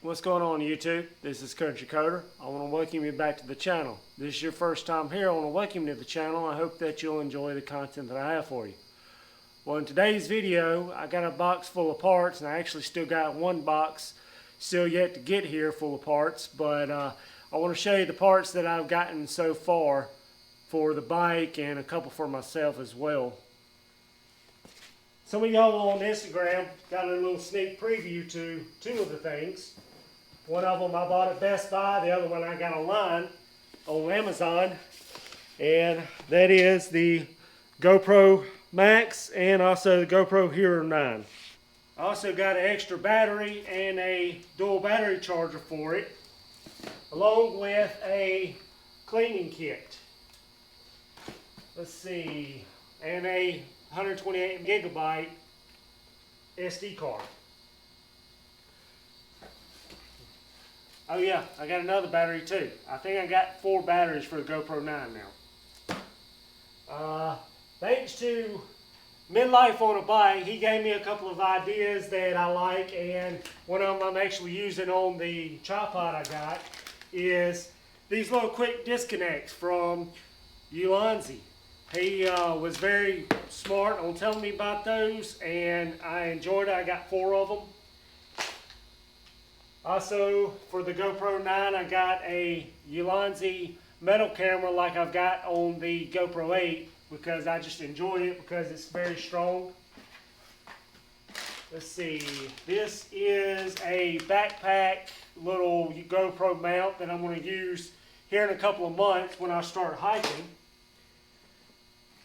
What's going on YouTube? This is Country Coder. I want to welcome you back to the channel. If this is your first time here, I want to welcome you to the channel. I hope that you'll enjoy the content that I have for you. Well, in today's video, I got a box full of parts, and I actually still got one box still yet to get here full of parts, but I want to show you the parts that I've gotten so far for the bike and a couple for myself as well. Some of y'all on Instagram got a little sneak preview to two of the things. One of them I bought at Best Buy, the other one I got online on Amazon, and that is the GoPro Max and also the GoPro Hero 9. I also got an extra battery and a dual battery charger for it, along with a cleaning kit. Let's see, and a 128 gigabyte SD card. Oh yeah, I got another battery too. I think I got 4 batteries for the GoPro 9 now. Thanks to Midlife on a Bike, he gave me a couple of ideas that I like, and one of them I'm actually using on the tripod I got is these little quick disconnects from ULANZI. He was very smart on telling me about those, and I enjoyed it. I got 4 of them. Also, for the GoPro 9, I got a ULANZI metal camera like I've got on the GoPro 8 because I just enjoy it because it's very strong. Let's see, this is a backpack little GoPro mount that I'm going to use here in a couple of months when I start hiking.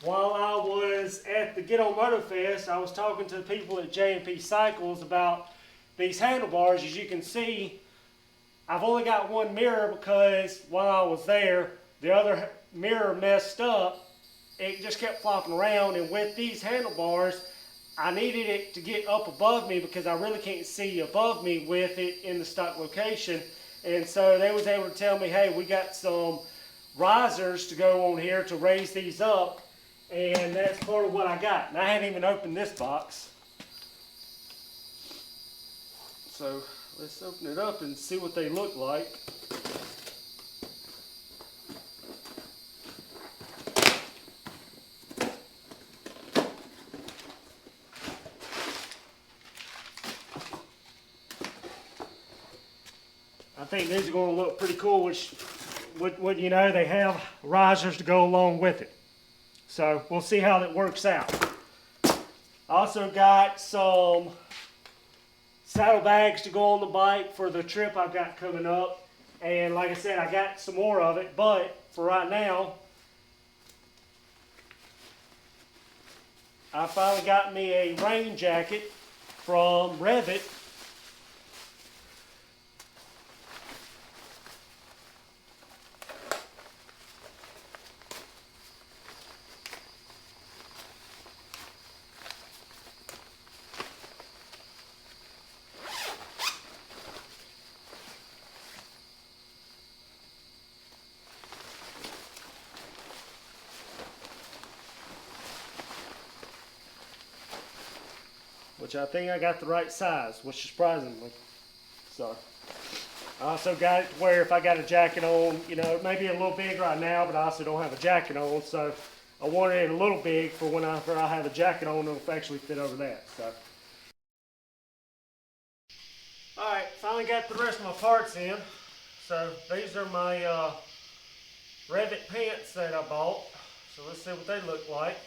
While I was at the Get On Moto Fest, I was talking to the people at J&P Cycles about these handlebars. As you can see, I've only got one mirror because while I was there, the other mirror messed up. It just kept flopping around, and with these handlebars, I needed it to get up above me because I really can't see above me with it in the stock location. And so they was able to tell me, hey, we got some risers to go on here to raise these up, and that's part of what I got. And I hadn't even opened this box. So let's open it up and see what they look like. I think these are going to look pretty cool, which you know, they have risers to go along with it. So we'll see how that works out. I also got some saddlebags to go on the bike for the trip I've got coming up, and like I said, I got some more of it, but for right now I finally got me a rain jacket from Rev'It. Which I think I got the right size, which is surprisingly. So I also got it to where if I got a jacket on, you know, it may be a little big right now, but I also don't have a jacket on, so I wanted it a little big for when I have a jacket on, it'll actually fit over that. So, all right, finally got the rest of my parts in. So these are my Rev'It pants that I bought. So let's see what they look like.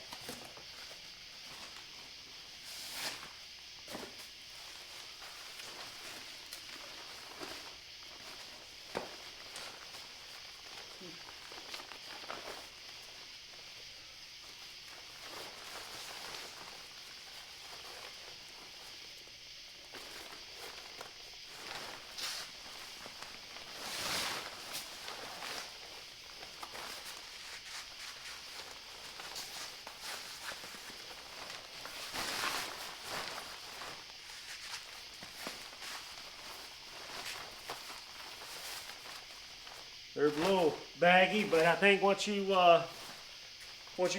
They're a little baggy, but I think once you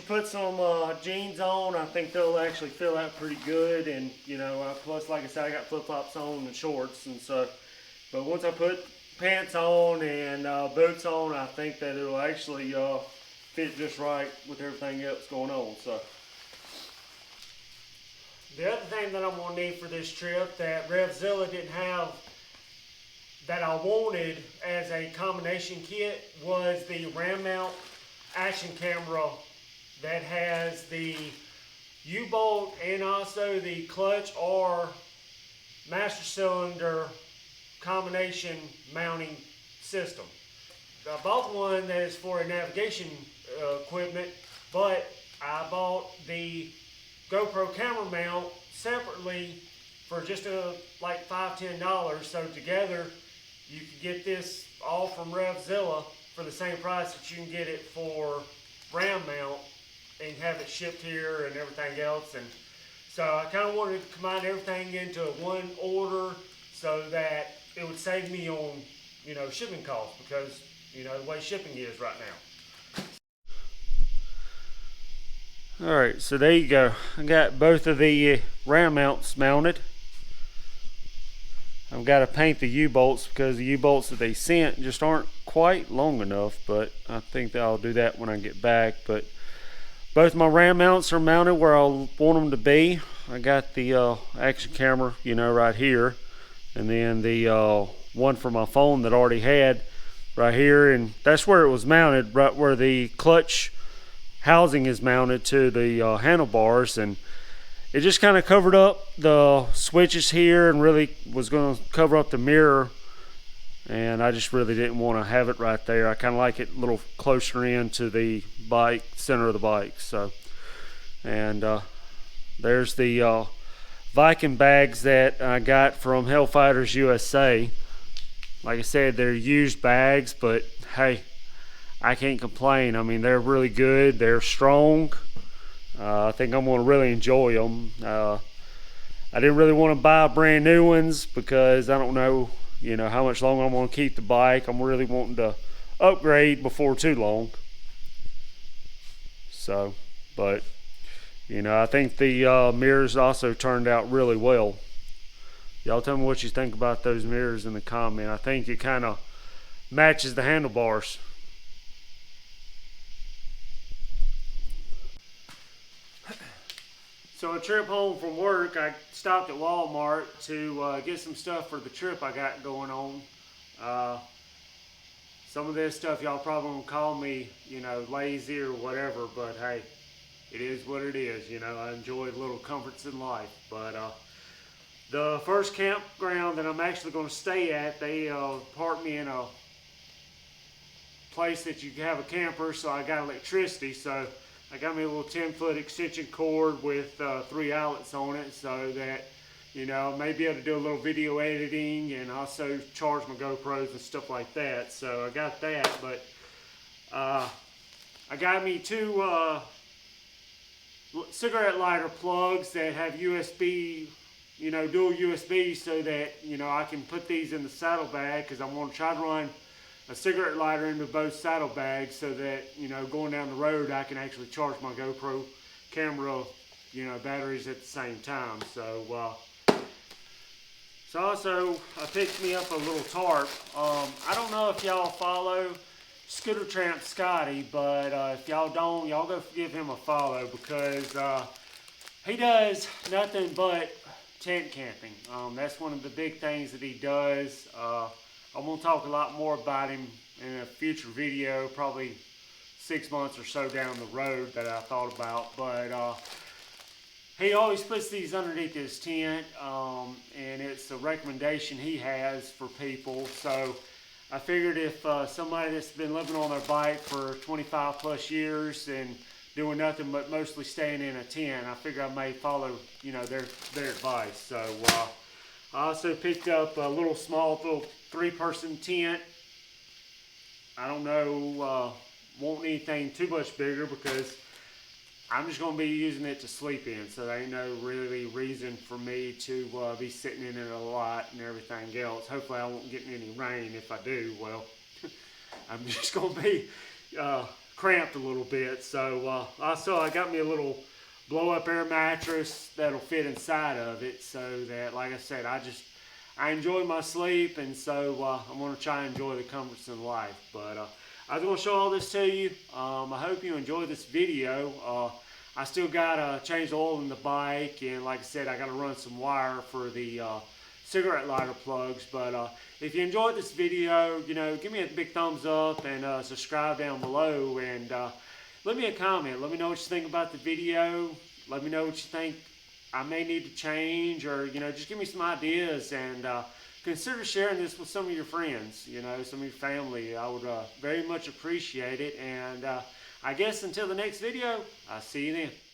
put some jeans on, I think they'll actually fill out pretty good. And you know, plus like I said, I got flip flops on and shorts, and so But once I put pants on and boots on, I think that it'll actually fit just right with everything else going on. So the other thing that I'm gonna need for this trip that Rev'Zilla didn't have that I wanted as a combination kit was the ram mount action camera that has the U-bolt and also the clutch or master cylinder combination mounting system. I bought one that is for a navigation equipment, but I bought the GoPro camera mount separately for just like $5–10. So together you can get this all from Rev'Zilla for the same price that you can get it for ram mount and have it shipped here and everything else. And so I kind of wanted to combine everything into one order so that it would save me on, you know, shipping costs, because, you know, the way shipping is right now. Alright, so there you go. I got both of the ram mounts mounted. I've got to paint the U-bolts because the U-bolts that they sent just aren't quite long enough, but I think that I'll do that when I get back. But both my ram mounts are mounted where I want them to be. I got the action camera, you know, right here, and then the one for my phone that I already had right here, and that's where it was mounted, right where the clutch housing is mounted to the handlebars. And it just kind of covered up the switches here and really was going to cover up the mirror, and I just really didn't want to have it right there. I kind of like it a little closer in to the bike, center of the bike. So, and there's the Viking bags that I got from Hellfighters USA. Like I said, they're used bags, but hey, I can't complain. I mean, they're really good. They're strong. I think I'm going to really enjoy them. I didn't really want to buy brand new ones because I don't know, you know, how much longer I'm going to keep the bike. I'm really wanting to upgrade before too long. So, but, you know, I think the mirrors also turned out really well. Y'all tell me what you think about those mirrors in the comment. I think it kind of matches the handlebars. So a trip home from work, I stopped at Walmart to get some stuff for the trip I got going on. Some of this stuff y'all probably gonna call me, you know, lazy or whatever, but hey, it is what it is. You know, I enjoy the little comforts in life. But the first campground that I'm actually gonna stay at, they parked me in a place that you can have a camper, so I got electricity. So I got me a little 10-foot extension cord with 3 outlets on it, so that, you know, I may be able to do a little video editing and also charge my GoPros and stuff like that. So I got that, but I got me 2 cigarette lighter plugs that have USB, you know, dual USB, so that, you know, I can put these in the saddlebag, because I'm going to try to run a cigarette lighter into both saddlebags so that, you know, going down the road I can actually charge my GoPro camera, you know, batteries at the same time. So also I picked me up a little tarp. I don't know if y'all follow Scooter Tramp Scotty, but if y'all don't, y'all go give him a follow, because he does nothing but tent camping. That's one of the big things that he does. I'm going to talk a lot more about him in a future video, probably 6 months or so down the road, that I thought about. But he always puts these underneath his tent, and it's a recommendation he has for people. So I figured if somebody that's been living on their bike for 25 plus years and doing nothing but mostly staying in a tent, I figure I may follow, you know, their advice. So I also picked up a little 3-person tent. I don't know, won't anything too much bigger, because I'm just going to be using it to sleep in, so there ain't no really reason for me to be sitting in it a lot and everything else. Hopefully I won't get any rain. If I do, well, I'm just going to be cramped a little bit. So also I got me a little blow-up air mattress that'll fit inside of it, so that, like I said, I I enjoy my sleep, and so I'm going to try and enjoy the comforts in life. But I was going to show all this to you. I hope you enjoyed this video. I still got to change the oil in the bike, and like I said, I got to run some wire for the cigarette lighter plugs. But if you enjoyed this video, you know, give me a big thumbs up and subscribe down below, and let me a comment. Let me know what you think about the video. Let me know what you think I may need to change, or, you know, just give me some ideas, and consider sharing this with some of your friends, you know, some of your family. I would very much appreciate it. And I guess until the next video, I'll see you then.